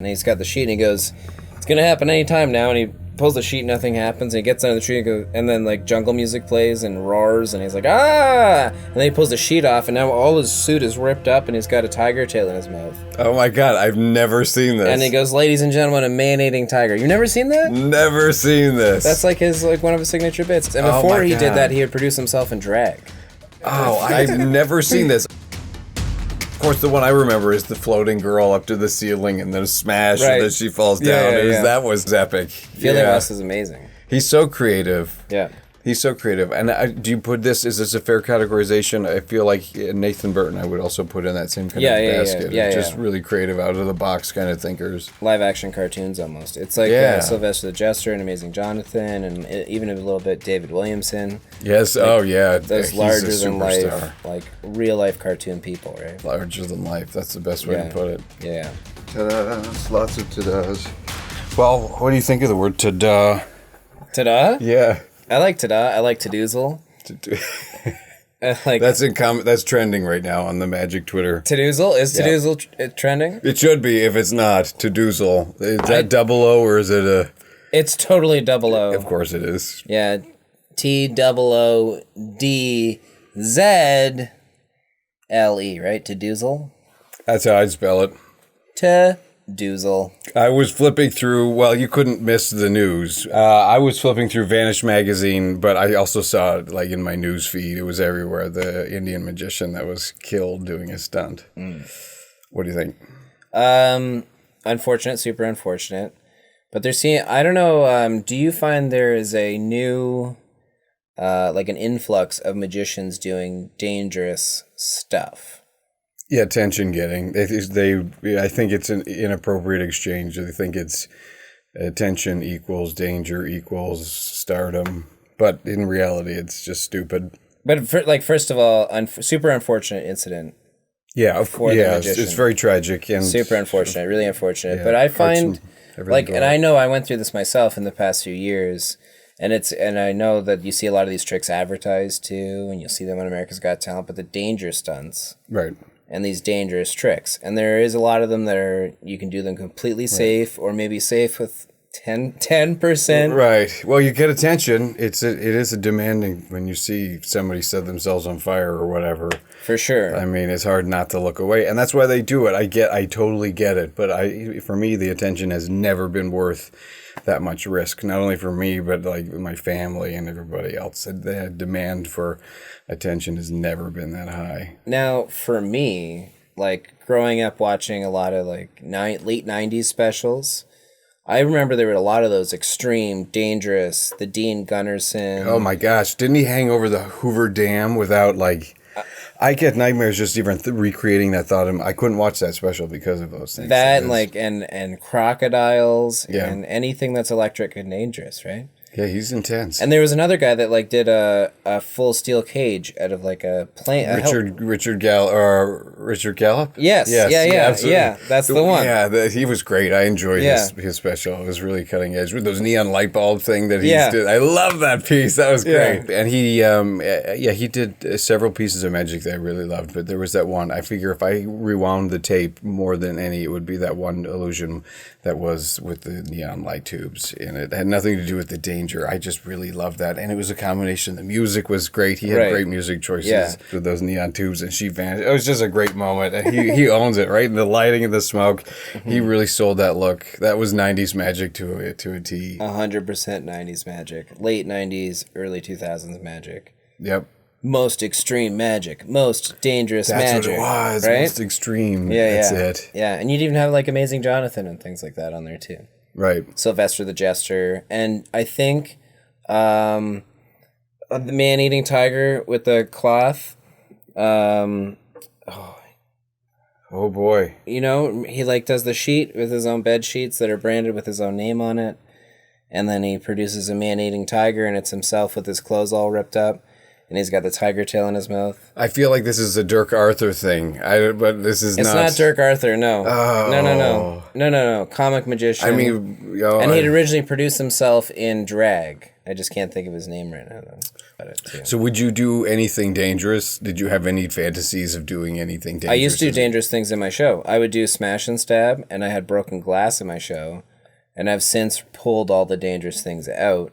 And he's got the sheet, and he goes, "It's gonna happen any time now." And he pulls the sheet, nothing happens. And he gets under the tree, and then like jungle music plays and roars, and he's like, "Ah!" And then he pulls the sheet off, and now all his suit is ripped up, and he's got a tiger tail in his mouth. Oh my god, I've never seen this. And he goes, "Ladies and gentlemen, a man-eating tiger." You've never seen that? Never seen this. That's like one of his signature bits. And before he did that, he would produce himself in drag. Oh, I've never seen this. Of course, the one I remember is the floating girl up to the ceiling and then a smash and then she falls down. That was epic. Feeling West is amazing. He's so creative. Yeah. He's so creative. And do you put this, is this a fair categorization? I feel like Nathan Burton I would also put in that same kind of basket. Just really creative, out of the box kind of thinkers. Live action cartoons almost. It's like Sylvester the Jester and Amazing Jonathan and even a little bit David Williamson. Yes, like, those larger than life, like real life cartoon people, right? Larger than life, that's the best way to put it. Yeah. Ta-da's, lots of ta-da's. Well, what do you think of the word ta-da? Ta-da? Yeah. I like ta-da. I like to-doozle. That's trending right now on the Magic Twitter. To-doozle? Is to-doozle trending? It should be if it's not. To-doozle. Is that double O or is it a... It's totally double O. Of course it is. Yeah. T-O-O-D-Z-L-E, right? To-doozle? That's how I'd spell it. To-doozle. I was flipping through, well, you couldn't miss the news. I was flipping through Vanish magazine, but I also saw it like in my news feed. It was everywhere. The Indian magician that was killed doing a stunt. What do you think? Unfortunate, super unfortunate. But they're seeing, I don't know, do you find there is a new, like an influx of magicians doing dangerous stuff? Yeah, attention getting. I think it's an inappropriate exchange. They think it's attention equals danger equals stardom. But in reality, it's just stupid. But first of all, super unfortunate incident. Yeah, it's very tragic and super unfortunate, really unfortunate. Yeah, but I find and I know I went through this myself in the past few years, and I know that you see a lot of these tricks advertised too, and you'll see them on America's Got Talent. But the danger stunts, right? And these dangerous tricks, and there is a lot of them that you can do them completely safe, or maybe safe with 10%. Right. Well, you get attention. It is a demanding when you see somebody set themselves on fire or whatever. For sure. I mean, it's hard not to look away, and that's why they do it. I totally get it. But for me, the attention has never been worth that much risk. Not only for me, but like my family and everybody else. The demand for attention has never been that high. Now, for me, like growing up watching a lot of like late 90s specials, I remember there were a lot of those extreme, dangerous, the Dean Gunnarsson. Oh my gosh, didn't he hang over the Hoover Dam without like... I get nightmares just even recreating that thought. I couldn't watch that special because of those things. That and crocodiles and anything that's electric and dangerous, right? Yeah, he's intense. And there was another guy that like did a full steel cage out of like a plane. Richard Gallup? Yes. Yeah, that's the one. Yeah, he was great. I enjoyed his special. It was really cutting edge. With those neon light bulb thing that he did. I love that piece. That was great. And he did several pieces of magic that I really loved. But there was that one. I figure if I rewound the tape more than any, it would be that one illusion that was with the neon light tubes. And it had nothing to do with the danger. I just really loved that. And it was a combination. The music was great. He had great music choices with those neon tubes, and she vanished. It was just a great moment. And he owns it, right? And the lighting and the smoke. He really sold that look. That was 90s magic to a T. 100% 90s magic. Late 90s, early 2000s magic. Yep. Most extreme magic. Most dangerous magic. That's what it was. Right? Most extreme. That's it. Yeah, and you'd even have like Amazing Jonathan and things like that on there too. Right. Sylvester the Jester. And I think the man-eating tiger with the cloth. Oh boy. You know, he like does the sheet with his own bed sheets that are branded with his own name on it. And then he produces a man-eating tiger, and it's himself with his clothes all ripped up. And he's got the tiger tail in his mouth. I feel like this is a Dirk Arthur thing. But this is not. It's not Dirk Arthur, no. Oh. No. Comic magician. I mean... and he'd originally produced himself in drag I just can't think of his name right now, though. So would you do anything dangerous? Did you have any fantasies of doing anything dangerous? I used to do dangerous things in my show. I would do smash and stab, and I had broken glass in my show, and I've since pulled all the dangerous things out.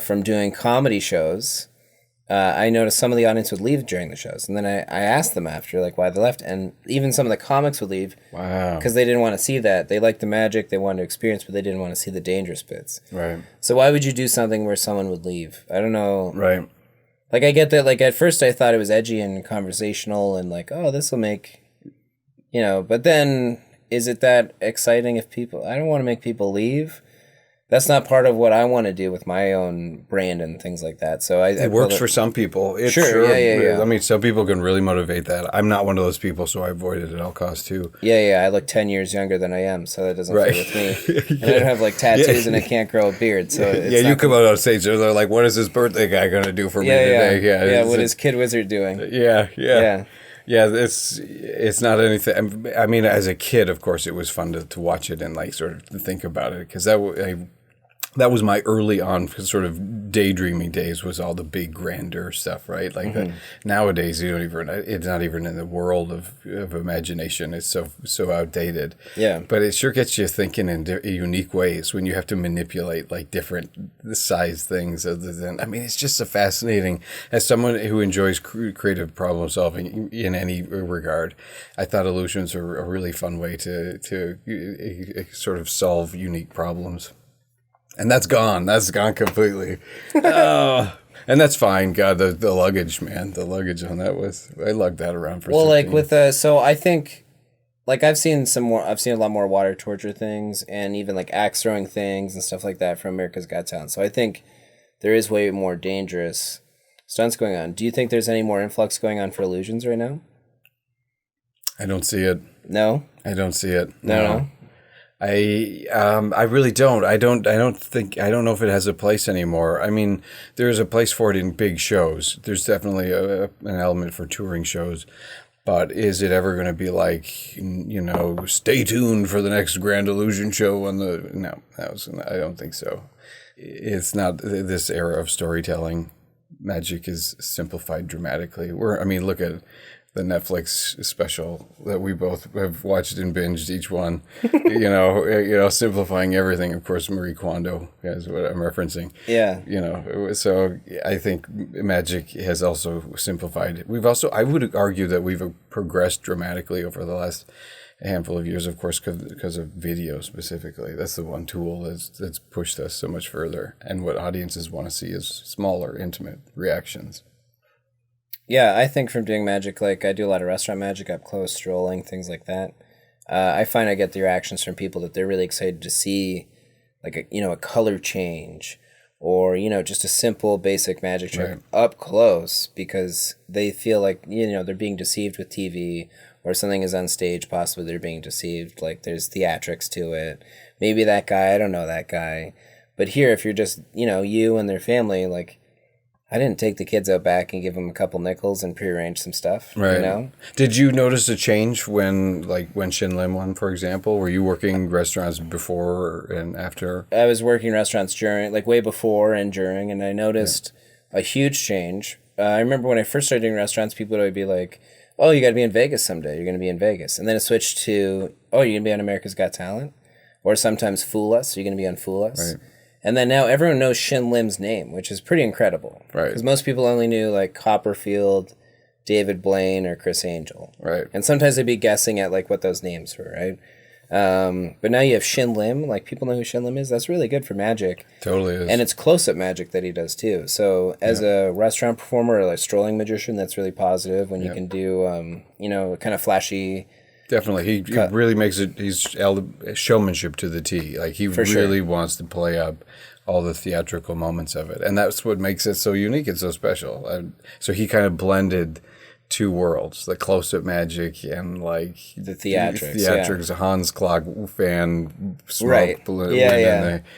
From doing comedy shows, I noticed some of the audience would leave during the shows, and then I asked them after, like, why they left, and even some of the comics would leave. Wow. Because they didn't want to see that. They liked the magic, they wanted to experience, but they didn't want to see the dangerous bits. Right. So why would you do something where someone would leave? I don't know. Right. Like, I get that, like, at first I thought it was edgy and conversational, and like, oh, this will make, but then, is it that exciting if people, I don't want to make people leave. That's not part of what I want to do with my own brand and things like that. So it works for some people. Sure. Yeah. I mean, some people can really motivate that. I'm not one of those people, so I avoid it at all costs too. Yeah. I look 10 years younger than I am, so that doesn't fit with me. And I don't have like tattoos and I can't grow a beard. So you come out on stage, they're like, "What is this birthday guy going to do for me today?" Yeah. What is Kid Wizard doing? Yeah. It's not anything. I mean, as a kid, of course, it was fun to watch it and like sort of think about it because that was my early on sort of daydreaming days, was all the big grandeur stuff, right? Like nowadays, it's not even in the world of imagination. It's so outdated. Yeah. But it sure gets you thinking in unique ways when you have to manipulate like different size things other than, I mean, it's just so fascinating. As someone who enjoys creative problem solving in any regard, I thought illusions are a really fun way to sort of solve unique problems. And that's gone. That's gone completely. And that's fine. God, the luggage, man. The luggage on that I lugged that around for. Well, like with so I think, like I've seen a lot more water torture things and even like axe throwing things and stuff like that from America's Got Talent. So I think there is way more dangerous stunts going on. Do you think there's any more influx going on for illusions right now? I don't see it. No? I don't see it. No. I really don't. I don't know if it has a place anymore. I mean, there's a place for it in big shows. There's definitely an element for touring shows. But is it ever going to be like, stay tuned for the next Grand Illusion show on no, I don't think so. It's not this era of storytelling. Magic is simplified dramatically. Look at the Netflix special that we both have watched and binged each one, simplifying everything. Of course, Marie Kondo is what I'm referencing. Yeah. So I think magic has also simplified. I would argue that we've progressed dramatically over the last handful of years, of course, because of video specifically. That's the one tool that's pushed us so much further. And what audiences want to see is smaller, intimate reactions. Yeah, I think from doing magic, like I do a lot of restaurant magic, up close, strolling, things like that. I find I get the reactions from people that they're really excited to see, like a color change, or just a simple basic magic trick up close, because they feel like they're being deceived with TV, or something is on stage. Possibly they're being deceived. Like there's theatrics to it. Maybe that guy, I don't know that guy, but here if you're just you and their family, like. I didn't take the kids out back and give them a couple nickels and prearrange some stuff. Right. Did you notice a change when Shin Lim won, for example? Were you working restaurants before and after? I was working restaurants during, like way before and during, and I noticed a huge change. I remember when I first started doing restaurants, people would be like, "Oh, you got to be in Vegas someday. You're going to be in Vegas," and then it switched to, "Oh, you're going to be on America's Got Talent," or sometimes Fool Us. You're going to be on Fool Us. Right. And then now everyone knows Shin Lim's name, which is pretty incredible. Right. Because most people only knew like Copperfield, David Blaine, or Chris Angel. Right. And sometimes they'd be guessing at like what those names were, right? But now you have Shin Lim. Like people know who Shin Lim is. That's really good for magic. Totally is. And it's close-up magic that he does too. So as a restaurant performer or like strolling magician, that's really positive when you can do, kind of flashy... Definitely. He really makes it, he's showmanship to the T. Like he really wants to play up all the theatrical moments of it. And that's what makes it so unique and so special. So he kind of blended two worlds, the close-up magic and like the theatrics. Theatrics, Hans Klok fan smoke right. balloon.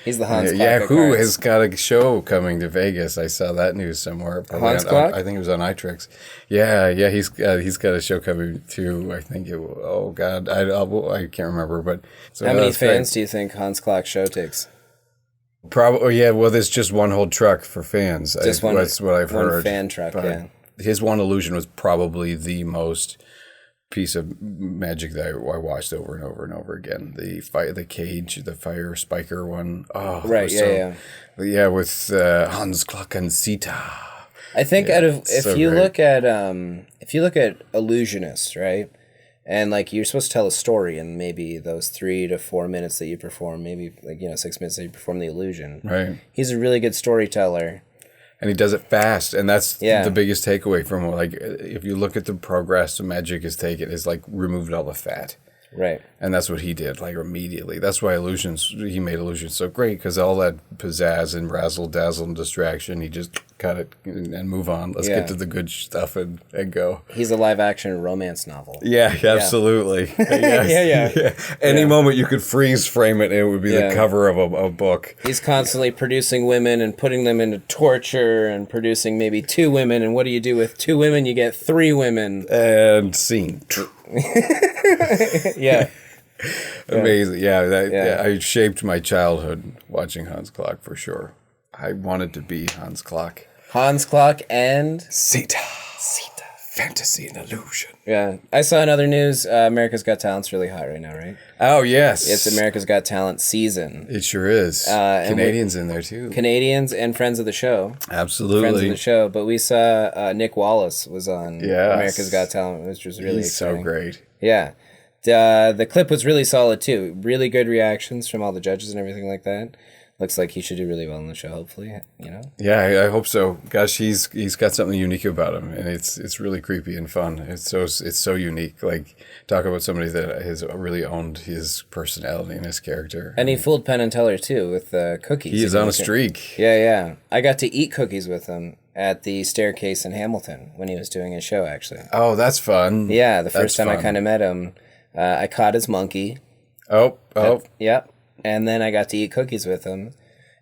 He's the Hans Klok. Yeah, who has got a show coming to Vegas? I saw that news somewhere. Hans Klok? I think it was on iTrix. Yeah, he's got a show coming too. I think I can't remember. But so how many fans do you think Hans Klok's show takes? Probably, yeah. Well, there's just one whole truck for fans. Just one. That's what I've heard. One fan truck. But yeah. his one illusion was probably the most piece of magic that I watched over and over and over again. The cage, the fire spiker one. Oh, right. Yeah. Yeah, with Hans Klok and Sita. I think if you look at illusionists, right? And like you're supposed to tell a story in maybe those 3 to 4 minutes that you perform, maybe 6 minutes that you perform the illusion. Right. He's a really good storyteller. And he does it fast, and that's the biggest takeaway from it. Like, if you look at the progress the magic has taken, is like removed all the fat. Right. And that's what he did, like, immediately. That's why he made illusions so great, because all that pizzazz and razzle dazzle and distraction, he just cut it and move on. Let's get to the good stuff and go. He's a live action romance novel. Yeah, absolutely. Yes. Yeah. Any moment you could freeze frame it, and it would be the cover of a book. He's constantly producing women and putting them into torture and producing maybe 2 women. And what do you do with 2 women? You get 3 women. And scene. Yeah. Amazing. Yeah, I shaped my childhood watching Hans Klok for sure. I wanted to be Hans Klok. Hans Klok and Sita. Fantasy and illusion. Yeah. I saw in other news, America's Got Talent's really hot right now, right? Oh, yes. It's America's Got Talent season. It sure is. Canadians in there, too. Canadians and friends of the show. Absolutely. Friends of the show. But we saw Nick Wallace was on America's Got Talent, which was really exciting. So great. Yeah. The clip was really solid, too. Really good reactions from all the judges and everything like that. Looks like he should do really well on the show, hopefully, Yeah, I hope so. Gosh, he's got something unique about him, and it's really creepy and fun. It's so unique. Like, talk about somebody that has really owned his personality and his character. And he fooled Penn and Teller, too, with cookies. He is on a streak. Yeah. I got to eat cookies with him at the Staircase in Hamilton when he was doing his show, actually. Oh, that's fun. Yeah, the first time I kind of met him, I caught his monkey. Oh. Yep. And then I got to eat cookies with him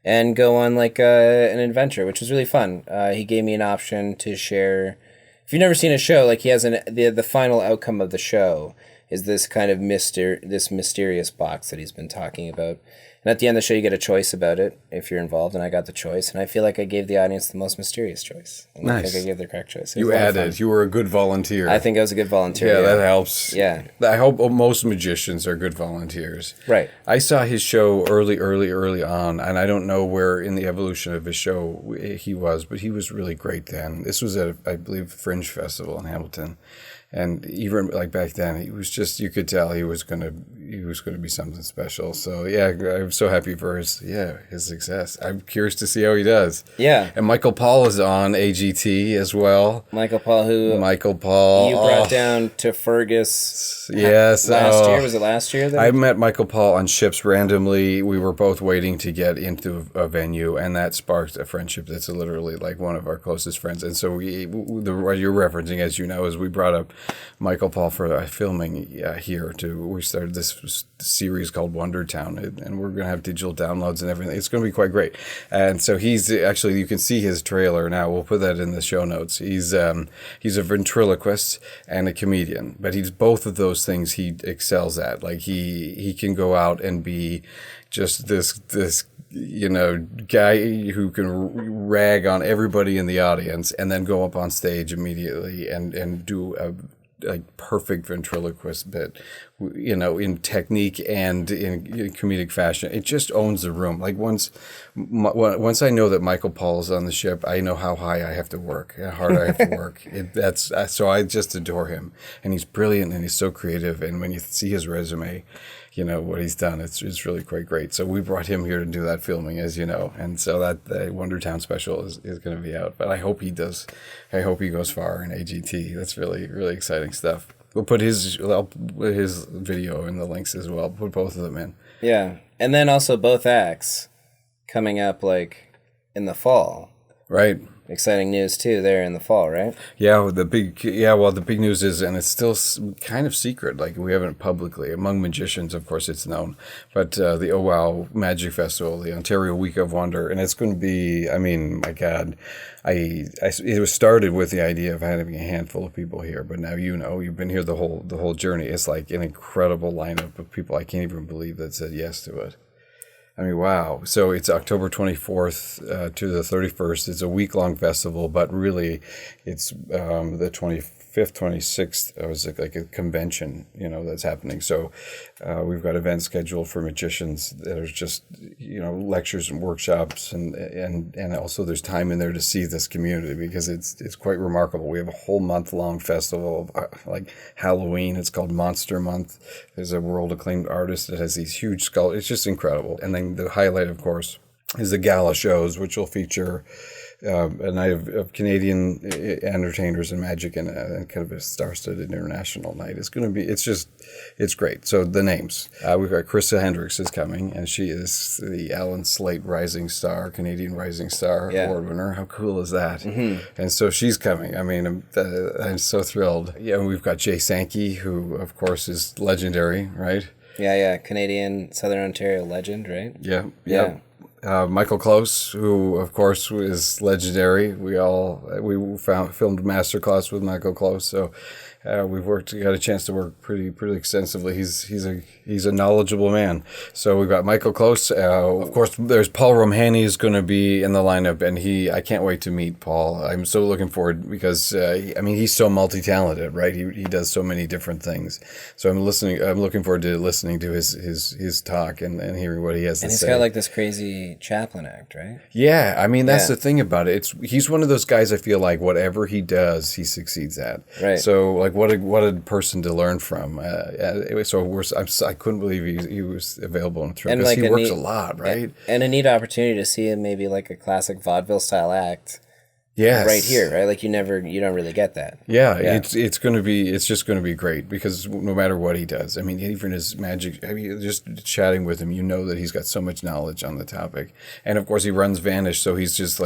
and go on like an adventure, which was really fun. He gave me an option to share. If you've never seen a show, like he has the final outcome of the show is this kind of this mysterious box that he's been talking about. And at the end of the show, you get a choice about it if you're involved, and I got the choice. And I feel like I gave the audience the most mysterious choice. And nice. I think I gave the correct choice. You added. You were a good volunteer. I think I was a good volunteer. Yeah, that helps. Yeah. I hope most magicians are good volunteers. Right. I saw his show early on, and I don't know where in the evolution of his show he was, but he was really great then. This was at, I believe, Fringe Festival in Hamilton. And even like back then, he was just, you could tell he was gonna be something special. So yeah, I'm so happy for his success. I'm curious to see how he does. Yeah. And Michael Paul is on AGT as well. Michael Paul you brought down to Fergus. Yes. Last year, was it last year? I met Michael Paul on ships randomly. We were both waiting to get into a venue, and that sparked a friendship that's literally like one of our closest friends. And so what you're referencing, as you know, is we brought up Michael Paul for filming here. We started this series called Wonder Town, and we're going to have digital downloads and everything. It's going to be quite great. And so he's actually, you can see his trailer now. We'll put that in the show notes. He's a ventriloquist and a comedian, but he's both of those things he excels at. Like he can go out and be just this guy who can rag on everybody in the audience and then go up on stage immediately and do a perfect ventriloquist bit, in technique and in comedic fashion. It just owns the room. Like once I know that Michael Paul is on the ship, I know how high I have to work, how hard I have to work. So I just adore him, and he's brilliant and he's so creative. And when you see his resume, what he's done, it's really quite great. So we brought him here to do that filming, as you know, and so that the Wonder Town special is going to be out. But I hope he does. I hope he goes far in AGT. That's really, really exciting stuff. I'll put his video in the links as well. Put both of them in. Yeah, and then also both acts coming up like in the fall. Right. Exciting news too there in the fall, right? Yeah, the big news is, and it's still kind of secret, like we haven't publicly, among magicians, of course it's known, but the OWOW Magic Festival, the Ontario Week of Wonder, and it's going to be, I mean, my God, it was started with the idea of having a handful of people here, but now you've been here the whole journey. It's like an incredible lineup of people. I can't even believe that said yes to it. I mean, wow. So it's October 24th to the 31st. It's a week-long festival, but really it's the 25th, 26th. It was like a convention, that's happening. So we've got events scheduled for magicians. There's just, lectures and workshops, and also there's time in there to see this community because it's quite remarkable. We have a whole month-long festival of like Halloween. It's called Monster Month. There's a world-acclaimed artist that has these huge skulls. It's just incredible. And then the highlight, of course, is the gala shows, which will feature a night of Canadian entertainers and magic and kind of a star-studded international night. It's great. So the names. We've got Krista Hendricks is coming, and she is the Alan Slate Canadian Rising Star Award winner. How cool is that? Mm-hmm. And so she's coming. I mean, I'm so thrilled. Yeah, and we've got Jay Sankey, who, of course, is legendary, right? Yeah. Canadian Southern Ontario legend, right? Yeah. Michael Close, who of course is legendary. We filmed Masterclass with Michael Close, so we've got a chance to work pretty extensively. He's a knowledgeable man. So we've got Michael Close. Of course, there's Paul Romhany is going to be in the lineup, and I can't wait to meet Paul. I'm so looking forward because he's so multi-talented, right? He does so many different things. So I'm looking forward to listening to his talk and hearing what he has to say. And he's got like this crazy Chaplin act, right? Yeah, I mean that's the thing about it. He's one of those guys I feel like whatever he does, he succeeds at. Right. So like what a person to learn from. I couldn't believe he was available in Toronto because he works a lot, right? And a neat opportunity to see him maybe like a classic vaudeville style act. Yes. Right here, right? Like you don't really get that. Yeah. It's just going to be great because no matter what he does, I mean, even his magic, just chatting with him, that he's got so much knowledge on the topic. And of course he runs Vanish, so he's just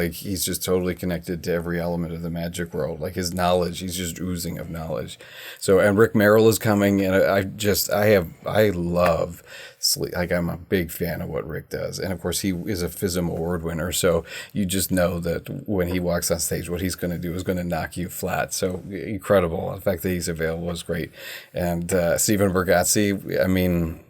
totally connected to every element of the magic world. Like his knowledge, he's just oozing of knowledge. So, and Rick Merrill is coming, and I love sleep. Like I'm a big fan of what Rick does. And of course he is a FISM award winner, so you just know that when he walks on stage, what he's going to do is going to knock you flat. So incredible. The fact that he's available is great. And Stephen Bergatze, I mean...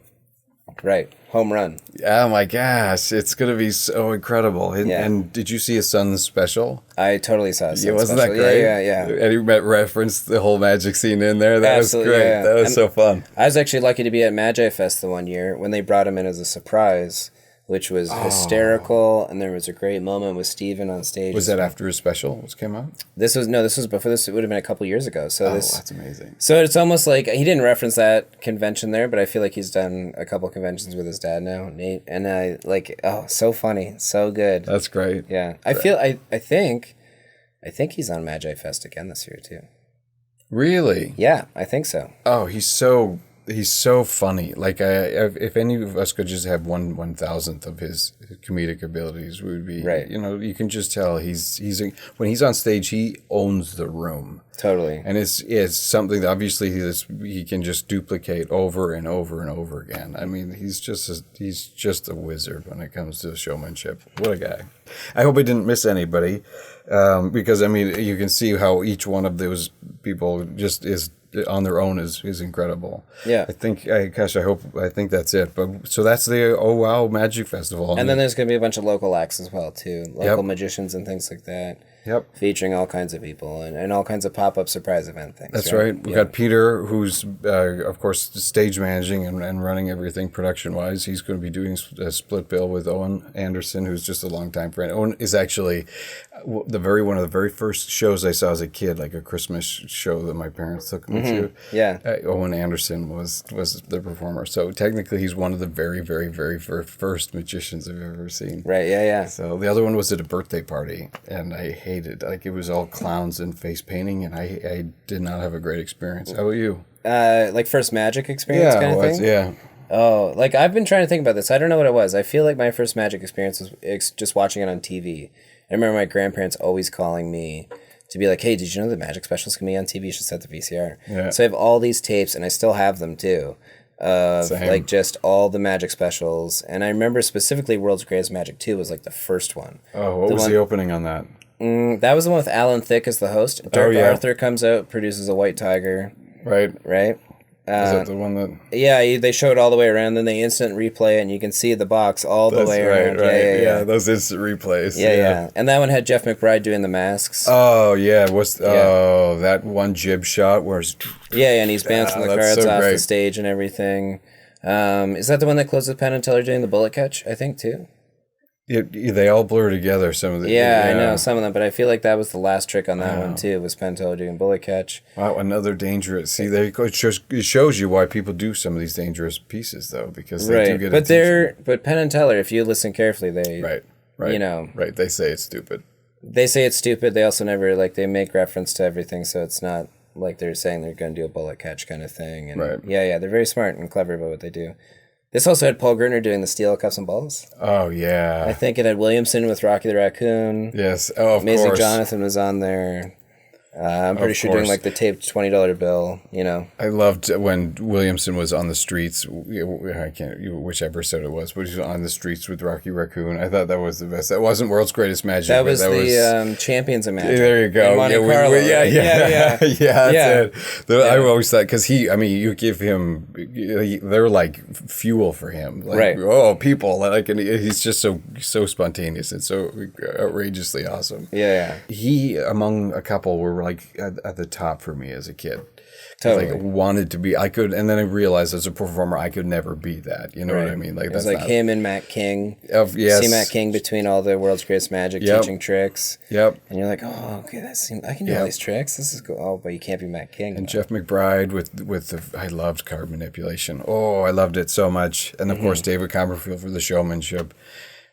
Right. Home run. Oh my gosh. It's going to be so incredible. And did you see his son's special? I totally saw his son's wasn't special. That great? Yeah. And he referenced the whole magic scene in there. That Absolutely, was great. Yeah. That was so fun. I was actually lucky to be at Magi Fest the one year when they brought him in as a surprise, which was hysterical, and there was a great moment with Steven on stage. Was that after his special came out? This was before this. It would have been a couple years ago. So that's amazing. So it's almost like he didn't reference that convention there, but I feel like he's done a couple conventions with his dad now, Nate, and so funny, so good. That's great. Yeah, I think he's on Magi Fest again this year too. Really? Yeah, I think so. Oh, he's so funny. Like if any of us could just have 1/1000th of his comedic abilities, we would be right. You can just tell when he's on stage, he owns the room. Totally. And it's something that obviously he can just duplicate over and over and over again. I mean, he's just a wizard when it comes to showmanship. What a guy. I hope I didn't miss anybody because I mean, you can see how each one of those people just is on their own is incredible. Yeah. I think that's it. But so that's the OWOW Magic Festival. And then there's going to be a bunch of local acts as well too. Local magicians and things like that. Yep. Featuring all kinds of people and all kinds of pop-up surprise event things. That's right. We've got Peter, who's, of course, stage managing and running everything production-wise. He's going to be doing a split bill with Owen Anderson, who's just a longtime friend. Owen is actually one of the very first shows I saw as a kid, like a Christmas show that my parents took me to. Yeah. Owen Anderson was the performer. So technically, he's one of the very, very, very first magicians I've ever seen. Right, yeah. So the other one was at a birthday party, and I hated it was all clowns and face painting, and I did not have a great experience. How about you? Like first magic experience kind of thing? Yeah. Oh, like I've been trying to think about this. I don't know what it was. I feel like my first magic experience was just watching it on TV. I remember my grandparents always calling me to be like, hey, did you know the magic specials can be on TV? You should set the VCR. Yeah. So I have all these tapes, and I still have them too. Like just all the magic specials. And I remember specifically World's Greatest Magic 2 was like the first one. Oh, what was the opening on that? That was the one with Alan Thicke as the host. Dirk Arthur comes out, produces a white tiger. Right. Is that the one that? Yeah, they show it all the way around, then they instant replay it, and you can see the box all the way around. Right. Yeah, those instant replays. Yeah. And that one had Jeff McBride doing the masks. Oh, yeah. That one jib shot where it's... Yeah, and he's bouncing the cards off the stage and everything. Is that the one that closed with Penn and Teller doing the bullet catch, I think, too? They all blur together, some of the... Yeah, I know, some of them, but I feel like that was the last trick on that one, too, was Penn and Teller doing bullet catch. Wow, another dangerous... See, there you go. It shows you why people do some of these dangerous pieces, though, because they do get But Penn and Teller, if you listen carefully, they... Right. You know... Right, they say it's stupid. They say it's stupid. They also never, they make reference to everything, so it's not like they're saying they're going to do a bullet catch kind of thing. And Yeah, they're very smart and clever about what they do. This also had Paul Gertner doing the steel cuffs and balls. Oh, yeah. I think it had Williamson with Rocky the Raccoon. Yes. Oh, of Amazing course. Jonathan was on there. I'm pretty sure doing the taped $20 bill, I loved when Williamson was on the streets. I can't, which episode it was, but he was on the streets with Rocky Raccoon. I thought that was the best. That wasn't World's Greatest Magic. That was the Champions of Magic. There you go. Monte Carlo. Yeah, that's it. I always thought, because you give him, they're like fuel for him. Like, oh, people. And he's just so spontaneous and so outrageously awesome. Yeah. He, among a couple, were like at the top for me as a kid. Totally. Like wanted to be, and then I realized as a performer I could never be that. You know what I mean? Like, that's him and Matt King. Yes. See Matt King between all the World's Greatest Magic teaching tricks. Yep. And you're like, oh, okay, I can do all these tricks. This is cool. Oh, but you can't be Matt King. And Jeff McBride with I loved card manipulation. Oh, I loved it so much. And of course David Copperfield for the showmanship.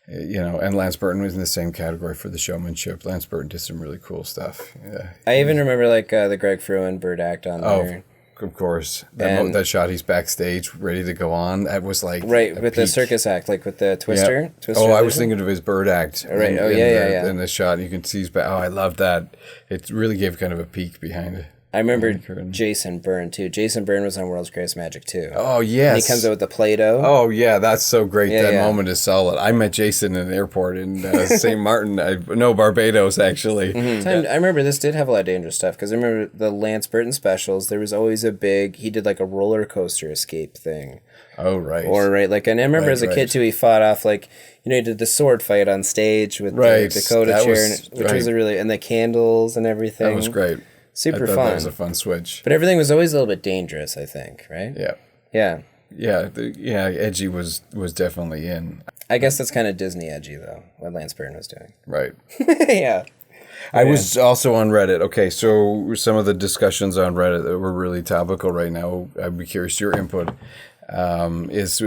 And Lance Burton was in the same category for the showmanship. Lance Burton did some really cool stuff. Yeah. I even remember the Greg Fruin bird act on there. Of course. That shot he's backstage ready to go on. That was like with the circus act, like with the Twister. Yep. Twister I was thinking of his bird act. Right. In the shot, you can see he's back. Oh, I love that. It really gave kind of a peek behind it. I remember Jason Byrne, too. Jason Byrne was on World's Greatest Magic, too. Oh, yes. And he comes out with the Play-Doh. Oh, yeah, that's so great. That moment is solid. I met Jason in an airport in St. Martin. Barbados, actually. Mm-hmm. I remember this did have a lot of dangerous stuff, because I remember the Lance Burton specials, there was always he did like a roller coaster escape thing. Oh, right. And I remember as a kid, too, he fought off, he did the sword fight on stage with the Dakota chair, which was and the candles and everything. That was great. Super fun. That was a fun switch. But everything was always a little bit dangerous, I think, right? Yeah. Edgy was definitely in. I guess that's kind of Disney edgy, though, what Lance Burton was doing. Right. Yeah. I was also on Reddit. Okay, so some of the discussions on Reddit that were really topical right now, I'd be curious your input. Is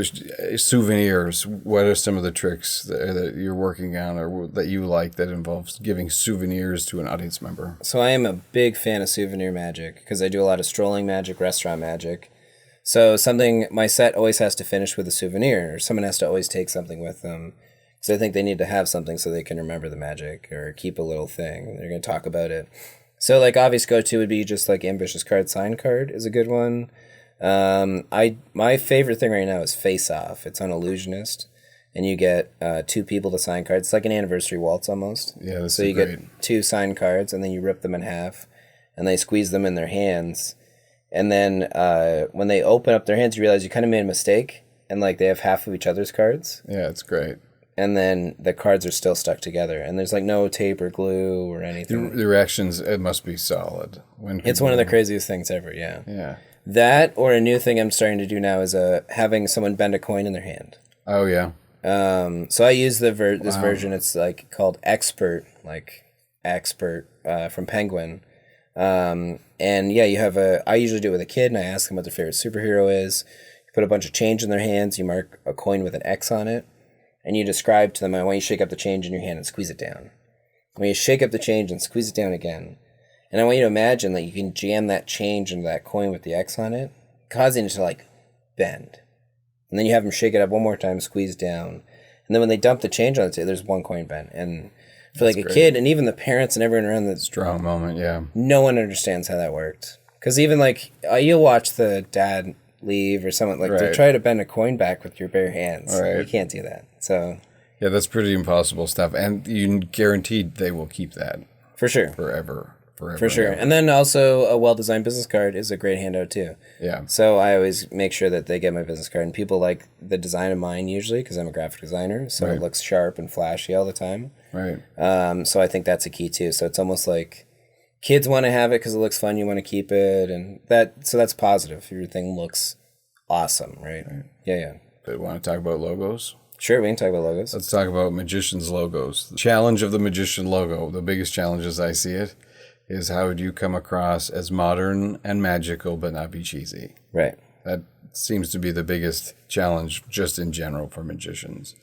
souvenirs. What are some of the tricks that you're working on or that you like that involves giving souvenirs to an audience member? So I am a big fan of souvenir magic because I do a lot of strolling magic, restaurant magic. So my set always has to finish with a souvenir, or someone has to always take something with them. Because I think they need to have something so they can remember the magic or keep a little thing. They're going to talk about it. So obvious go-to would be just Ambitious Card Sign Card is a good one. My favorite thing right now is Face Off. It's on Illusionist, and you get 2 people to sign cards. It's like an anniversary waltz almost. Yeah, that's so you get 2 signed cards, and then you rip them in half, and they squeeze them in their hands, and then when they open up their hands, you realize you kind of made a mistake, and they have half of each other's cards. Yeah, it's great. And then the cards are still stuck together, and there's no tape or glue or anything. The reactions, it must be solid. It's one of the craziest things ever. Yeah. Yeah. That, or a new thing I'm starting to do now is having someone bend a coin in their hand. Oh, yeah. So I use this version. It's called Expert, Expert from Penguin. And yeah, you have I usually do it with a kid, and I ask them what their favorite superhero is. You put a bunch of change in their hands. You mark a coin with an X on it, and you describe to them, I want you to shake up the change in your hand and squeeze it down. I want you to shake up the change and squeeze it down again. And I want you to imagine that you can jam that change into that coin with the X on it, causing it to bend. And then you have them shake it up one more time, squeeze down. And then when they dump the change on it, there's 1 coin bent. And for a kid, and even the parents and everyone around, the strong moment, yeah. No one understands how that worked. Because even you'll watch the dad leave or someone they try to bend a coin back with your bare hands. Right. You can't do that. So yeah, that's pretty impossible stuff. And you guaranteed they will keep that. For sure. Forever. For sure. And then also a well-designed business card is a great handout too. Yeah. So I always make sure that they get my business card, and people like the design of mine usually because I'm a graphic designer, so it looks sharp and flashy all the time. Right. So I think that's a key too. So it's almost like kids want to have it because it looks fun, you want to keep it, and that's positive. Your thing looks awesome, right? Yeah. But want to talk about logos? Sure, we can talk about logos. Let's talk about magicians' logos. The challenge of the magician logo, the biggest challenge as I see it, is how do you come across as modern and magical but not be cheesy? Right. That seems to be the biggest challenge just in general for magicians.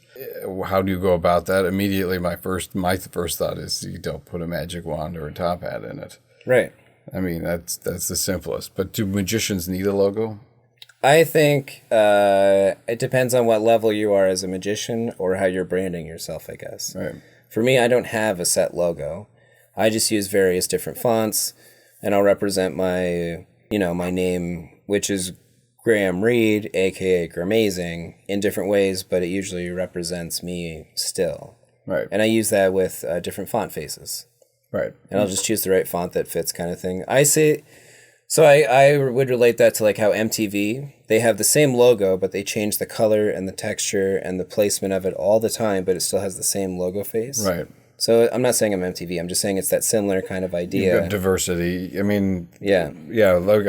How do you go about that? Immediately, my first thought is you don't put a magic wand or a top hat in it. Right. I mean, that's the simplest. But do magicians need a logo? I think it depends on what level you are as a magician or how you're branding yourself, I guess. Right. For me, I don't have a set logo. I just use various different fonts, and I'll represent my name, which is Graeme Reed, aka Gramazing, in different ways, but it usually represents me still. Right. And I use that with different font faces. Right. And I'll just choose the right font that fits, kind of thing. So I would relate that to like how MTV, they have the same logo, but they change the color and the texture and the placement of it all the time, but it still has the same logo face. Right. So I'm not saying I'm MTV. I'm just saying it's that similar kind of idea. You've got diversity. I mean, yeah.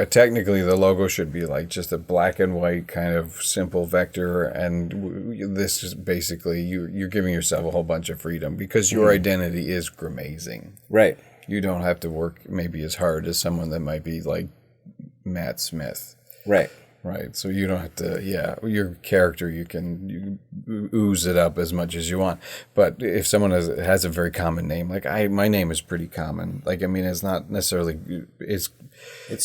Technically, the logo should be like just a black and white kind of simple vector, and this is basically you're giving yourself a whole bunch of freedom because your identity is Gramazing. Right. You don't have to work maybe as hard as someone that might be like Matt Smith. Right. Right. So you don't have to, your character, you ooze it up as much as you want. But if someone has a very common name, like my name is pretty common. Like, I mean, it's not necessarily, it's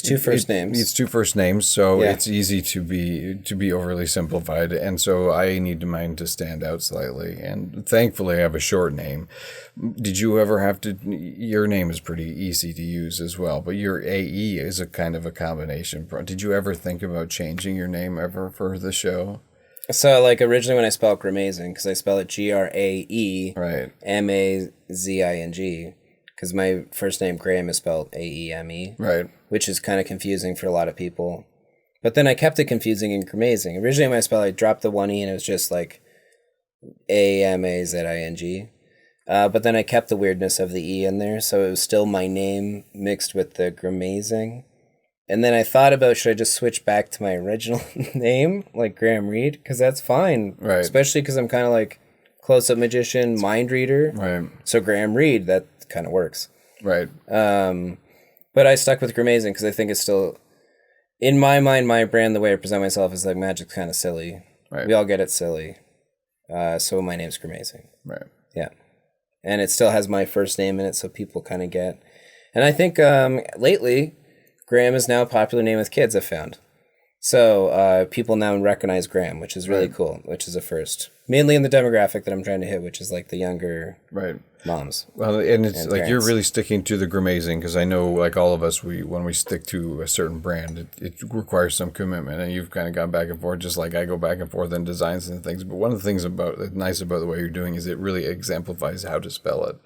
two first names. It's two first names. So it's easy to be overly simplified. And so I need mine to stand out slightly. And thankfully I have a short name. Did you ever have to, your name is pretty easy to use as well, but your AE is a kind of a combination. Did you ever think about changing your name ever for the show? So like originally when I spelled Gramazing, because I spell it Grae right. Mazing, because my first name Graeme is spelled Aeme, right, which is kind of confusing for a lot of people. But then I kept it confusing in Gramazing. Originally when I spelled, I dropped the one E and it was just like Amazing. But then I kept the weirdness of the E in there, so it was still my name mixed with the Gramazing. And then I thought about, should I just switch back to my original name, like Graeme Reed? Because that's fine. Right. Especially because I'm kind of like close-up magician, mind reader. Right. So Graeme Reed, that kind of works. Right. But I stuck with Gramazing because I think it's still, in my mind, my brand, the way I present myself is like magic's kind of silly. Right. We all get it silly. So my name's Gramazing. Right. Yeah. And it still has my first name in it, so people kind of get. And I think lately, Graeme is now a popular name with kids, I've found. So people now recognize Graeme, which is really cool, which is a first. Mainly in the demographic that I'm trying to hit, which is like the younger moms. Well, and it's like parents. You're really sticking to the Gramazing, because I know, like all of us, when we stick to a certain brand, it requires some commitment, and you've kind of gone back and forth, just like I go back and forth in designs and things. But one of the things nice about the way you're doing is it really exemplifies how to spell it.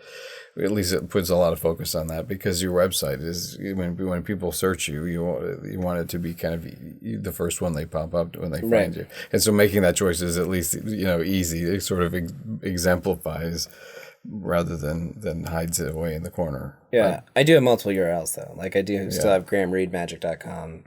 At least it puts a lot of focus on that, because your website is, when people search you want it to be kind of the first one they pop up when they find you. And so making that choice is at least, easy. It sort of exemplifies rather than hides it away in the corner. Yeah, I do have multiple URLs though. Like I do still have GraemeReedMagic.com,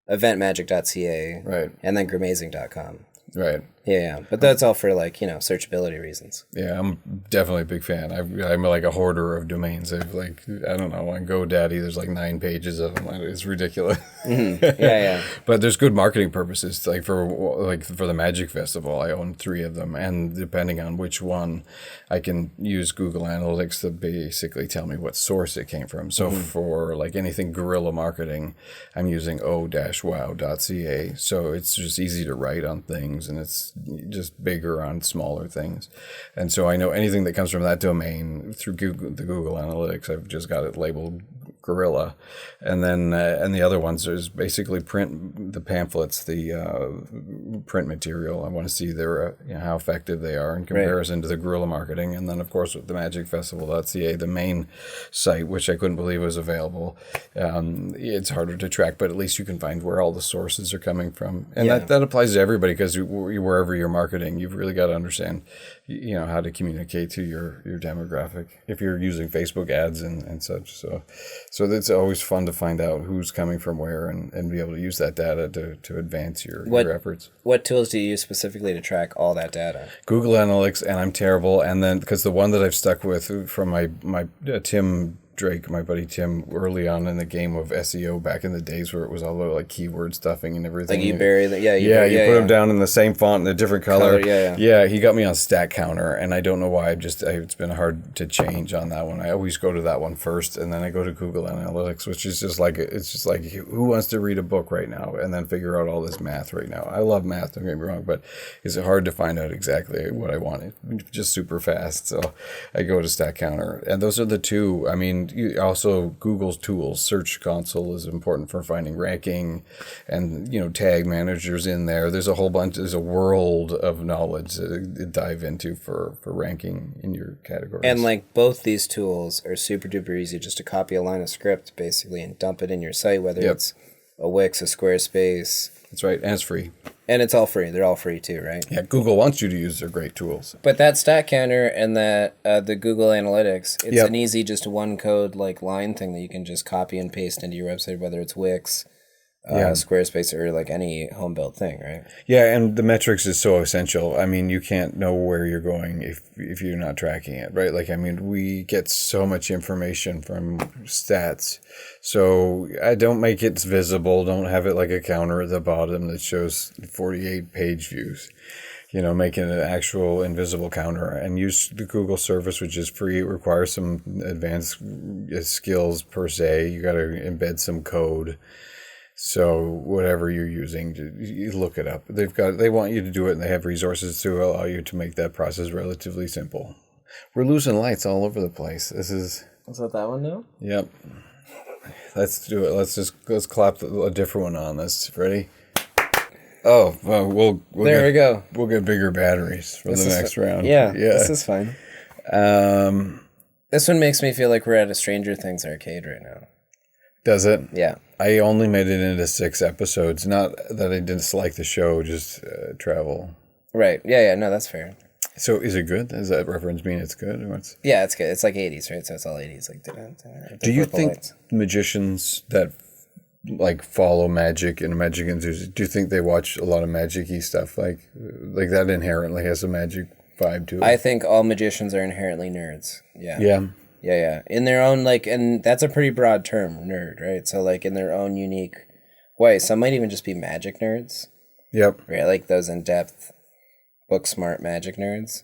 eventmagic.ca, right, and then Gramazing.com. Right. Yeah, but that's all for like, searchability reasons. Yeah, I'm definitely a big fan. I'm like a hoarder of domains. I've like, I don't know, on GoDaddy there's like 9 pages of them. It's ridiculous. Mm-hmm. Yeah. But there's good marketing purposes. Like for the Magic Festival, I own 3 of them, and depending on which one, I can use Google Analytics to basically tell me what source it came from. So for like anything guerrilla marketing, I'm using o-wow.ca. So it's just easy to write on things, and it's just bigger on smaller things. And so I know anything that comes from that domain through the Google Analytics, I've just got it labeled guerrilla, and then and the other ones is basically print the pamphlets, the print material. I want to see their how effective they are in comparison to the guerrilla marketing, and then of course with the magicfestival.ca, the main site, which I couldn't believe was available. It's harder to track, but at least you can find where all the sources are coming from, and that applies to everybody, because wherever you're marketing, you've really got to understand how to communicate to your demographic if you're using Facebook ads and such. So it's always fun to find out who's coming from where and be able to use that data to advance your efforts. What tools do you use specifically to track all that data? Google Analytics, and I'm terrible. And then because the one that I've stuck with from my Tim Drake, my buddy Tim, early on in the game of SEO back in the days where it was all about like keyword stuffing and everything. Like you bury that, you put them down in the same font in a different color. Yeah. He got me on StatCounter, and I don't know why. It's been hard to change on that one. I always go to that one first, and then I go to Google Analytics, which is just like who wants to read a book right now and then figure out all this math right now. I love math, don't get me wrong, but it's hard to find out exactly what I want. It's just super fast, so I go to StatCounter, and those are the two. I mean. Also, Google's tools, Search Console, is important for finding ranking, and tag managers in there. There's a whole bunch. There's a world of knowledge to dive into for ranking in your categories. And like both these tools are super duper easy, just to copy a line of script basically and dump it in your site, whether it's a Wix, a Squarespace. That's right, and it's free. And it's all free. They're all free too, right? Yeah, Google wants you to use their great tools. But that StatCounter and that the Google Analytics, it's an easy just one code like line thing that you can just copy and paste into your website, whether it's Wix, Squarespace, or like any home built thing, right? Yeah, and the metrics is so essential. I mean, you can't know where you're going if you're not tracking it, right? Like, I mean, we get so much information from stats. So I don't make it visible. Don't have it like a counter at the bottom that shows 48 page views. Make it an actual invisible counter, and use the Google service, which is free. It requires some advanced skills per se. You got to embed some code. So whatever you're using, you look it up. They want you to do it, and they have resources to allow you to make that process relatively simple. We're losing lights all over the place. Is that one now? Yep. Let's do it. Let's clap a different one on this. Ready? Oh, well, we go. We'll get bigger batteries for the next round. Yeah, this is fine. This one makes me feel like we're at a Stranger Things arcade right now. Does it? Yeah. I only made it into 6 episodes. Not that I dislike the show, just travel. Right. Yeah. No, that's fair. So is it good? Does that reference mean it's good? Or what's... Yeah, it's good. It's like 80s, right? So it's all 80s. Like, do you think magicians that like follow magic and magic enthusiasts, do you think they watch a lot of magic-y stuff? Like that inherently has a magic vibe to it? I think all magicians are inherently nerds. Yeah. Yeah. Yeah. In their own, and that's a pretty broad term, nerd, right? So, in their own unique way. Some might even just be magic nerds. Yep. Right? Like those in-depth, book-smart magic nerds.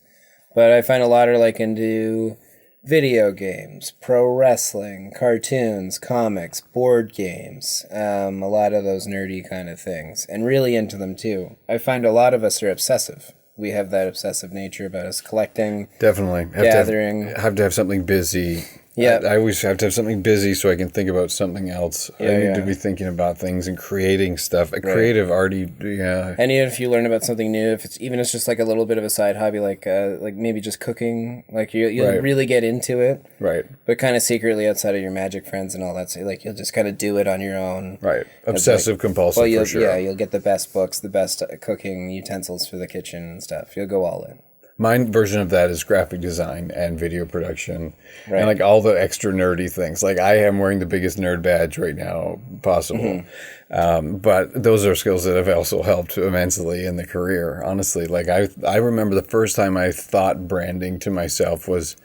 But I find a lot are, into video games, pro wrestling, cartoons, comics, board games. A lot of those nerdy kind of things. And really into them, too. I find a lot of us are obsessive. We have that obsessive nature about us collecting. Definitely. Gathering. Have to have something busy. Yeah. I always have to have something busy so I can think about something else. I need to be thinking about things and creating stuff. Creative, arty, And even if you learn about something new, if it's just like a little bit of a side hobby, like maybe just cooking, you'll really get into it. Right. But kind of secretly outside of your magic friends and all that. So you'll just kind of do it on your own. Right. Obsessive compulsive for sure. Yeah, you'll get the best books, the best cooking utensils for the kitchen and stuff. You'll go all in. My version of that is graphic design and video production, and all the extra nerdy things. I am wearing the biggest nerd badge right now possible, but those are skills that have also helped immensely in the career. Honestly, I remember the first time I thought branding to myself was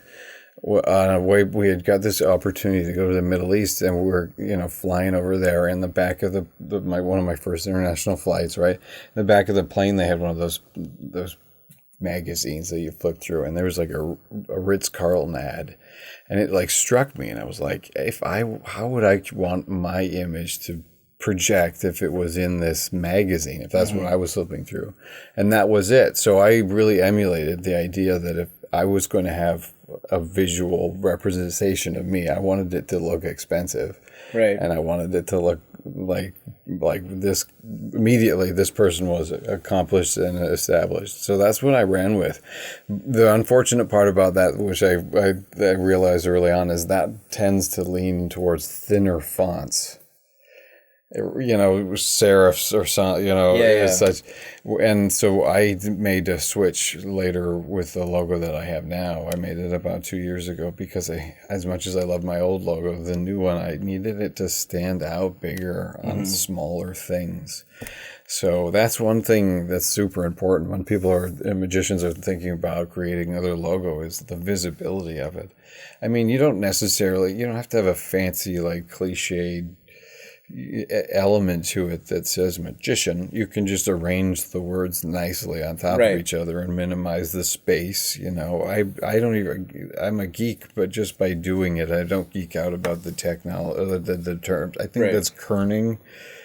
on a way we had got this opportunity to go to the Middle East, and we were flying over there. In the back of one of my first international flights, right in the back of the plane, they had one of those magazines that you flip through, and there was a Ritz-Carlton ad, and it struck me, and I was like, how would I want my image to project if it was in this magazine, if that's what I was flipping through? And that was it. So I really emulated the idea that if I was going to have a visual representation of me. I wanted it to look expensive. Right. And I wanted it to look like this immediately. This person was accomplished and established. So that's what I ran with. The unfortunate part about that, which I realized early on, is that tends to lean towards thinner fonts. You know, serifs or something, you know, such. And so I made a switch later with the logo that I have now. I made it about 2 years ago because as much as I love my old logo, the new one, I needed it to stand out bigger on smaller things. So that's one thing that's super important when magicians are thinking about creating another logo, is the visibility of it. I mean, you don't have to have a fancy, like, cliched element to it that says magician. You can just arrange the words nicely on top of each other and minimize the space. You know, I'm a geek, but just by doing it, I don't geek out about the technology, the terms. I think that's kerning.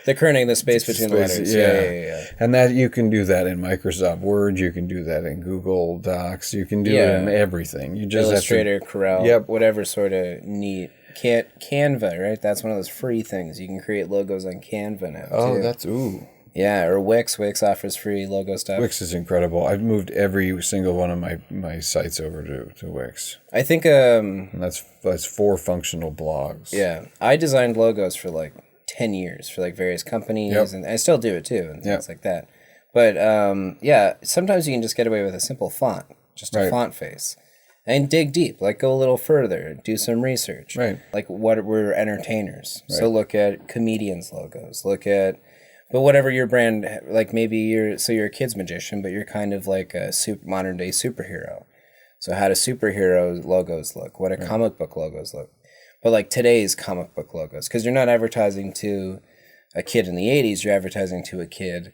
The kerning, the space between the letters. Yeah. And that you can do that in Microsoft Word. You can do that in Google Docs. You can do it in everything. You just Illustrator, Corel, whatever sort of neat. Canva, right? That's one of those free things. You can create logos on Canva now, Oh, too. that's, ooh. Yeah, or Wix. Wix offers free logo stuff. Wix is incredible. I've moved every single one of my sites over to Wix. I think... and that's 4 functional blogs. Yeah. I designed logos for, like, 10 years for, like, various companies, and I still do it, too, and things like that. But, sometimes you can just get away with a simple font, just a font face. And dig deep, like go a little further, do some research. Right. Like we're entertainers. Right. So look at comedians' logos. But whatever your brand, like maybe you're a kid's magician, but you're kind of like a modern day superhero. So how do superhero logos look? What do comic book logos look? But like today's comic book logos, because you're not advertising to a kid in the 80s, you're advertising to a kid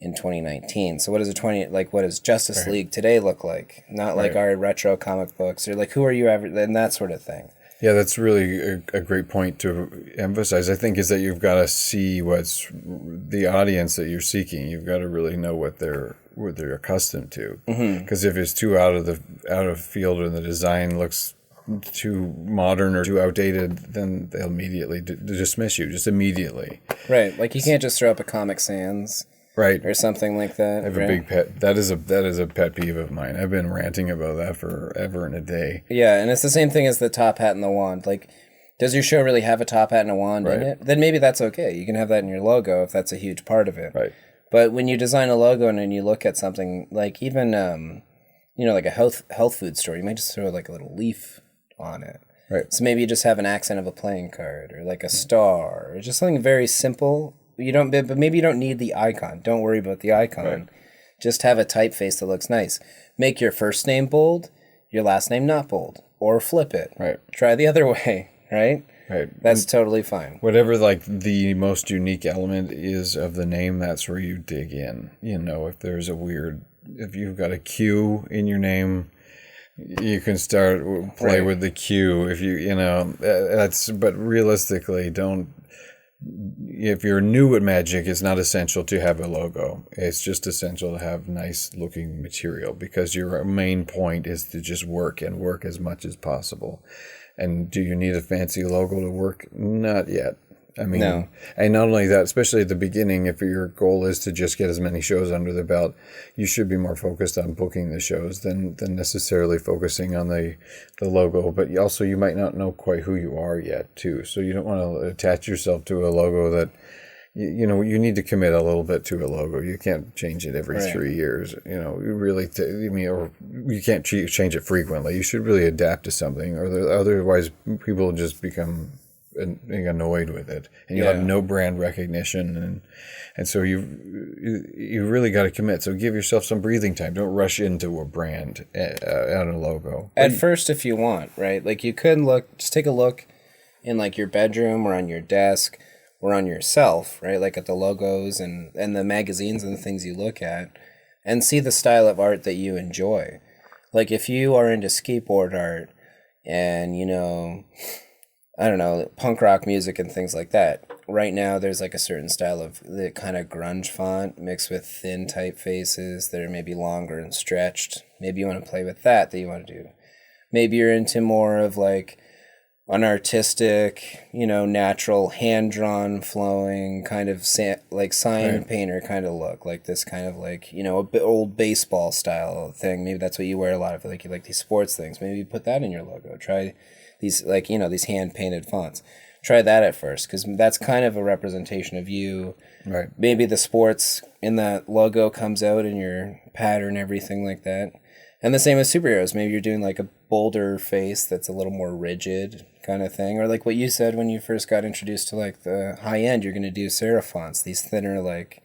in 2019. So what does Justice League today look like? Not like our retro comic books, or like who are you and that sort of thing. Yeah, that's really a great point to emphasize, I think, is that you've got to see what's the audience that you're seeking. You've got to really know what they're accustomed to. Because if it's too out of field or the design looks too modern or too outdated, then they'll immediately dismiss you, just immediately. Right, like you can't just throw up a Comic Sans. Right. Or something like that. I have a big pet. That is a pet peeve of mine. I've been ranting about that forever and a day. Yeah, and it's the same thing as the top hat and the wand. Like, does your show really have a top hat and a wand in it? Then maybe that's okay. You can have that in your logo if that's a huge part of it. Right. But when you design a logo and then you look at something like even, like a health food store, you might just throw like a little leaf on it. Right. So maybe you just have an accent of a playing card or like a star or just something very simple. But maybe you don't need the icon. Don't worry about the icon. Right. Just have a typeface that looks nice. Make your first name bold, your last name not bold, or flip it. Right. Try the other way. Right. Right. That's totally fine. Whatever like the most unique element is of the name, that's where you dig in. You know, if you've got a Q in your name, you can start play with the Q. If but realistically, don't. If you're new at magic, it's not essential to have a logo. It's just essential to have nice looking material, because your main point is to just work as much as possible. And do you need a fancy logo to work? Not yet. I mean, no. And not only that, especially at the beginning, if your goal is to just get as many shows under the belt, you should be more focused on booking the shows than necessarily focusing on the logo. But also, you might not know quite who you are yet, too. So you don't want to attach yourself to a logo that, you need to commit a little bit to a logo. You can't change it every 3 years. You really, or you can't change it frequently. You should really adapt to something, or otherwise people just become being annoyed with it, and you have no brand recognition, and so you really got to commit. So give yourself some breathing time. Don't rush into a brand on a logo. At first, if you want, right? Like you could just take a look in like your bedroom or on your desk or on yourself, right? Like at the logos and the magazines and the things you look at, and see the style of art that you enjoy. Like if you are into skateboard art and I don't know, punk rock music and things like that. Right now, there's like a certain style of the kind of grunge font mixed with thin typefaces that are maybe longer and stretched. Maybe you want to play with that you want to do. Maybe you're into more of like an artistic, natural, hand-drawn, flowing kind of like sign painter kind of look, like this kind of like, old baseball style thing. Maybe that's what you wear a lot of, like you like these sports things. Maybe you put that in your logo. Try these, like, these hand-painted fonts. Try that at first, because that's kind of a representation of you. Right. Maybe the sports in that logo comes out in your pattern, everything like that. And the same as superheroes. Maybe you're doing like a bolder face that's a little more rigid kind of thing. Or like what you said when you first got introduced to like the high end, you're going to do serif fonts, these thinner, like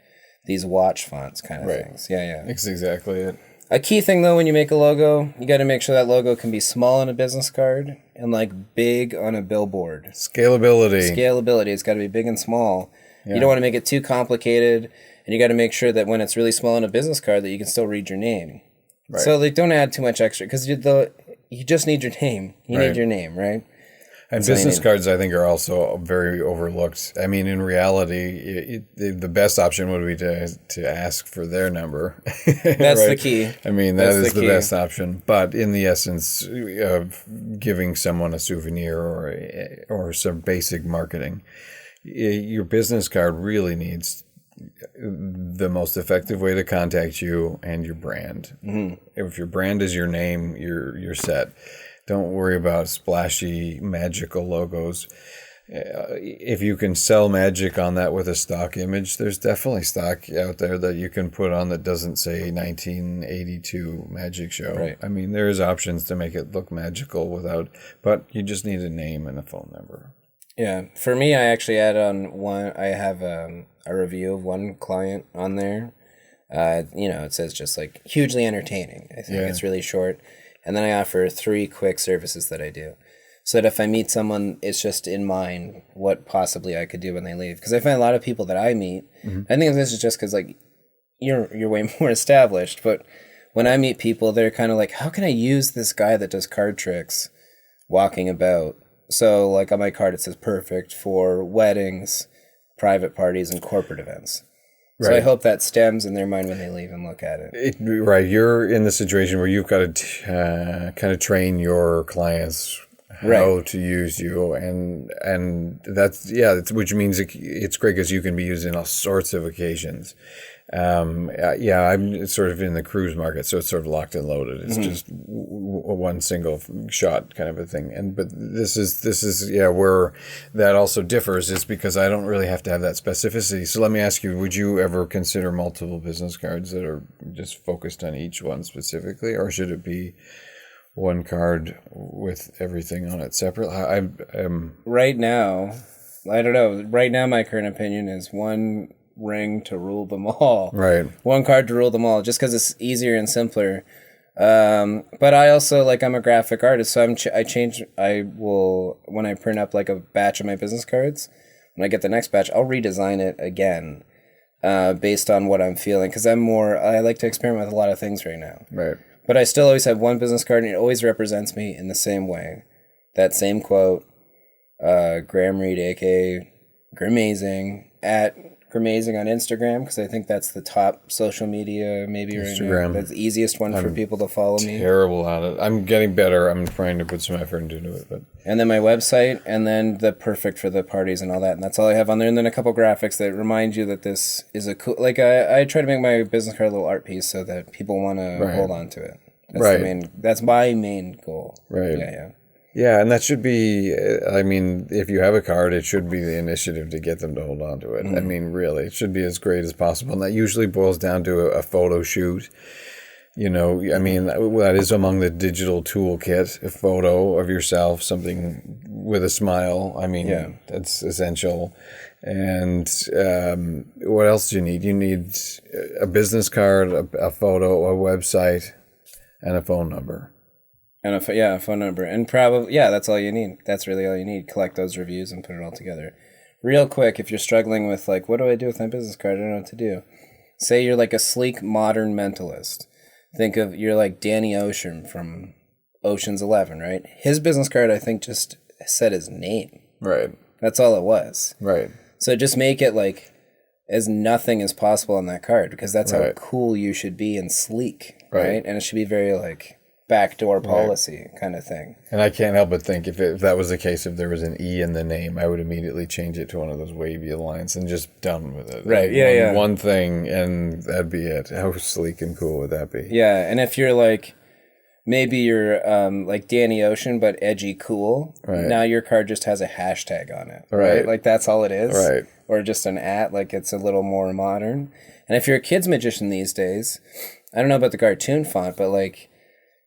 these watch fonts kind of things. Yeah. That's exactly it. A key thing though, when you make a logo, you got to make sure that logo can be small on a business card and like big on a billboard. Scalability. It's got to be big and small. Yeah. You don't want to make it too complicated, and you got to make sure that when it's really small on a business card that you can still read your name. Right. So like, don't add too much extra, because you just need your name. You need your name, right? And business cards, I think, are also very overlooked. I mean, in reality, the best option would be to ask for their number. That's the key. I mean, that is the best option. But in the essence of giving someone a souvenir or some basic marketing, your business card really needs the most effective way to contact you and your brand. Mm-hmm. If your brand is your name, you're set. Don't worry about splashy, magical logos. If you can sell magic on that with a stock image, there's definitely stock out there that you can put on that doesn't say 1982 Magic Show. Right. I mean, there's options to make it look magical but you just need a name and a phone number. Yeah. For me, I actually add on one, I have a review of one client on there. It says just like hugely entertaining. I think it's really short. And then I offer 3 quick services that I do. So that if I meet someone, it's just in mind what possibly I could do when they leave. Because I find a lot of people that I meet, I think this is just because like you're way more established. But when I meet people, they're kind of like, how can I use this guy that does card tricks walking about? So like on my card, it says perfect for weddings, private parties, and corporate events. Right. So I hope that stems in their mind when they leave and look at it. Right. You're in the situation where you've got to kind of train your clients how to use you. And that's, which means it's great because you can be used in all sorts of occasions. I'm sort of in the cruise market, so it's sort of locked and loaded. It's just one single shot kind of a thing. But this is where that also differs, is because I don't really have to have that specificity. So let me ask you, would you ever consider multiple business cards that are just focused on each one specifically, or should it be one card with everything on it separate? Right now, I don't know. Right now, my current opinion is one ring to rule them all. Right. One card to rule them all, just because it's easier and simpler. But I also, I'm a graphic artist, so I will, when I print up like a batch of my business cards, when I get the next batch, I'll redesign it again, based on what I'm feeling, because I like to experiment with a lot of things right now. Right. But I still always have one business card, and it always represents me in the same way. That same quote, Graeme Reed, aka Grimazing, at Grimazing on Instagram, because I think that's the top social media maybe Instagram. Right now. That's the easiest one for people to follow me. Terrible at it. I'm getting better. I'm trying to put some effort into it. And then my website, and then the perfect for the parties and all that. And that's all I have on there. And then a couple graphics that remind you that this is a cool... I try to make my business card a little art piece so that people want to hold on to it. That's my main goal. Right. Yeah. Yeah, and that should be, if you have a card, it should be the initiative to get them to hold on to it. I mean, really, it should be as great as possible. And that usually boils down to a photo shoot. That is among the digital toolkit, a photo of yourself, something with a smile. That's essential. And what else do you need? You need a business card, a photo, a website, and a phone number. And a phone number. And probably, that's all you need. That's really all you need. Collect those reviews and put it all together. Real quick, if you're struggling with, what do I do with my business card? I don't know what to do. Say you're like a sleek, modern mentalist. Think of, you're like Danny Ocean from Ocean's 11, right? His business card, I think, just said his name. Right. That's all it was. Right. So just make it, as nothing as possible on that card, because that's how cool you should be and sleek, right? And it should be very, backdoor policy kind of thing. And I can't help but think if that was the case, if there was an E in the name, I would immediately change it to one of those wavy lines and just done with it. Right, like one thing, and that'd be it. How sleek and cool would that be? Yeah, and if you're like, maybe you're like Danny Ocean, but edgy cool, now your card just has a hashtag on it, right? Like that's all it is. Right. Or just an @ like it's a little more modern. And if you're a kid's magician these days, I don't know about the cartoon font, but like,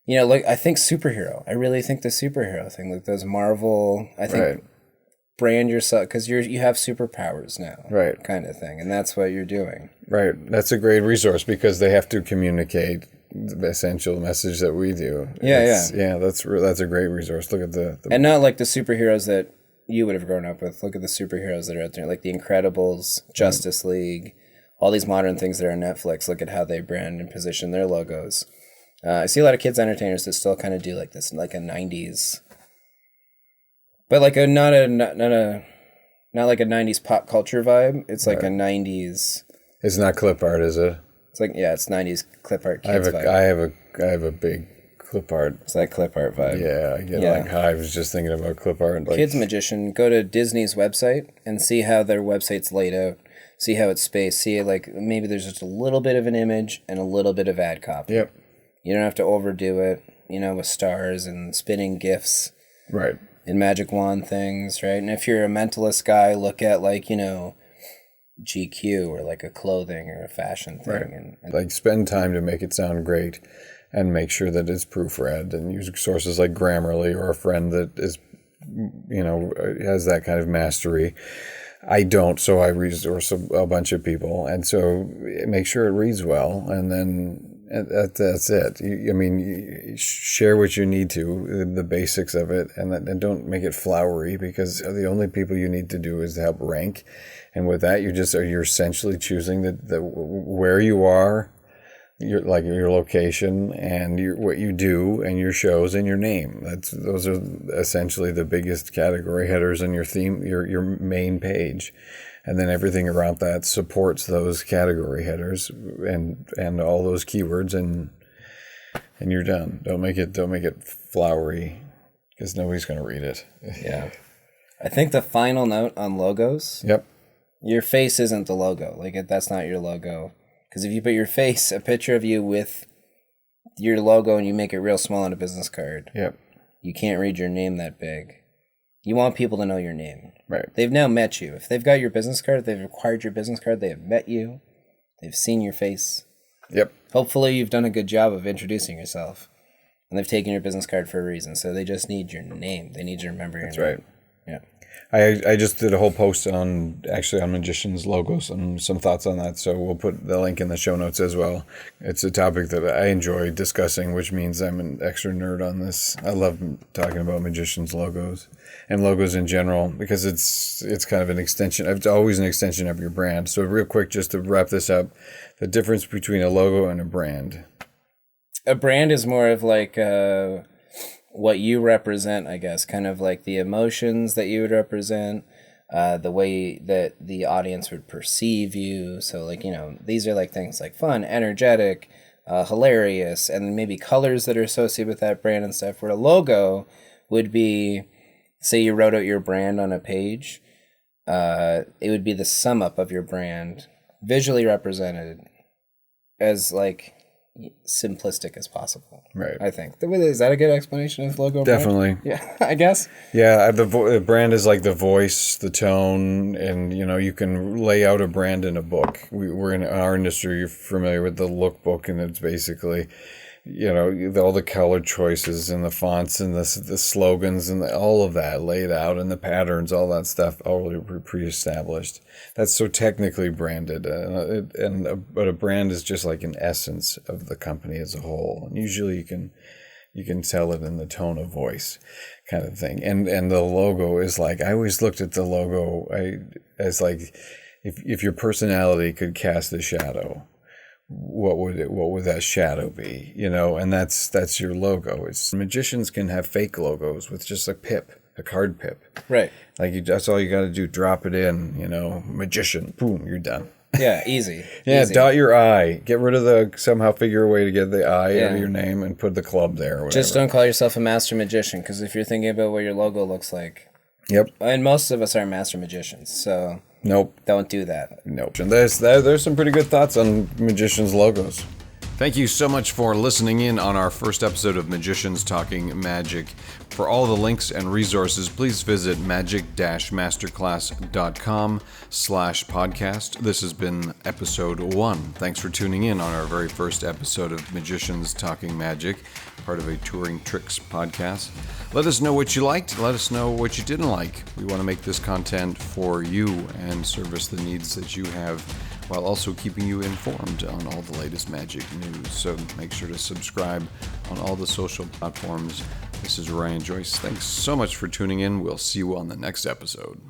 you know, like I think superhero. I really think the superhero thing, like those Marvel, I think brand yourself, because you have superpowers now, right? Kind of thing, and that's what you're doing. Right. That's a great resource because they have to communicate the essential message that we do. Yeah. That's a great resource. Look at the and not like the superheroes that you would have grown up with. Look at the superheroes that are out there, like the Incredibles, Justice League, all these modern things that are on Netflix. Look at how they brand and position their logos. I see a lot of kids entertainers that still kind of do like this, like a 90s, but like not like a 90s pop culture vibe. It's like a 90s. It's not clip art, is it? It's like, it's 90s clip art kids vibe. I have a big clip art. It's that clip art vibe. Yeah, I get like I was just thinking about clip art. Like, Kids Magician, go to Disney's website and see how their website's laid out. See how it's spaced. See like maybe there's just a little bit of an image and a little bit of ad copy. Yep. You don't have to overdo it, you know, with stars and spinning GIFs. Right. And magic wand things, right? And if you're a mentalist guy, look at like, you know, GQ or like a clothing or a fashion thing. Right. And like spend time to make it sound great and make sure that it's proofread and use sources like Grammarly or a friend that is, you know, has that kind of mastery. I don't, so I resource a bunch of people. And so make sure it reads well, and then that's it. You share what you need to, the basics of it, and don't make it flowery, because the only people you need to do is to help rank. And with that, you're essentially choosing the where you are, your location, and what you do, and your shows, and your name. Those are essentially the biggest category headers in your theme, your main page, and then everything around that supports those category headers and all those keywords, and you're done. Don't make it flowery, because nobody's going to read it. Yeah, I think the final note on logos. Yep. Your face isn't the logo. Like that's not your logo. Because if you put your face, a picture of you with your logo, and you make it real small on a business card, you can't read your name that big. You want people to know your name. Right. They've now met you. If they've got your business card, if they've acquired your business card, they have met you. They've seen your face. Yep. Hopefully you've done a good job of introducing yourself. And they've taken your business card for a reason. So they just need your name. They need you to remember your name. That's right. Yeah. I just did a whole post on magicians' logos and some thoughts on that, so we'll put the link in the show notes as well. It's a topic that I enjoy discussing, which means I'm an extra nerd on this. I love talking about magicians' logos and logos in general, because it's kind of an extension. It's always an extension of your brand. So real quick, just to wrap this up, the difference between a logo and a brand. A brand is more of like what you represent, I guess, kind of like the emotions that you would represent, the way that the audience would perceive you. So like, you know, these are like things like fun, energetic, hilarious, and maybe colors that are associated with that brand and stuff. Where a logo would be, say you wrote out your brand on a page, it would be the sum up of your brand, visually represented as like simplistic as possible. Right. I think. Is that a good explanation of logo? Definitely. Brand? Yeah, I guess. Yeah, the brand is like the voice, the tone, and you know, you can lay out a brand in a book. We're in our industry, you're familiar with the lookbook, and it's basically, you know, all the color choices and the fonts and the slogans and all of that laid out, and the patterns, all that stuff already pre-established. That's so technically branded, but a brand is just like an essence of the company as a whole. And usually you can tell it in the tone of voice, kind of thing. And the logo is like, I always looked at the logo as like, if your personality could cast a shadow, what would that shadow be, you know? And that's your logo. Magicians can have fake logos with just a card pip, right? Like that's all you got to do, drop it in, you know, magician, boom, you're done. Yeah, easy. Yeah, easy. dot your I. Get rid of the, somehow figure a way to get the I out of your name and put the club there or whatever. Just don't call yourself a master magician, because if you're thinking about what your logo looks like. Yep. And most of us are master magicians, so. Nope. Don't do that. Nope. And there's some pretty good thoughts on magicians' logos. Thank you so much for listening in on our first episode of Magicians Talking Magic. For all the links and resources, please visit magic-masterclass.com/podcast. This has been episode 1. Thanks for tuning in on our very first episode of Magicians Talking Magic, part of a Touring Tricks podcast. Let us know what you liked. Let us know what you didn't like. We want to make this content for you and service the needs that you have, while also keeping you informed on all the latest magic news. So make sure to subscribe on all the social platforms. This is Ryan Joyce. Thanks so much for tuning in. We'll see you on the next episode.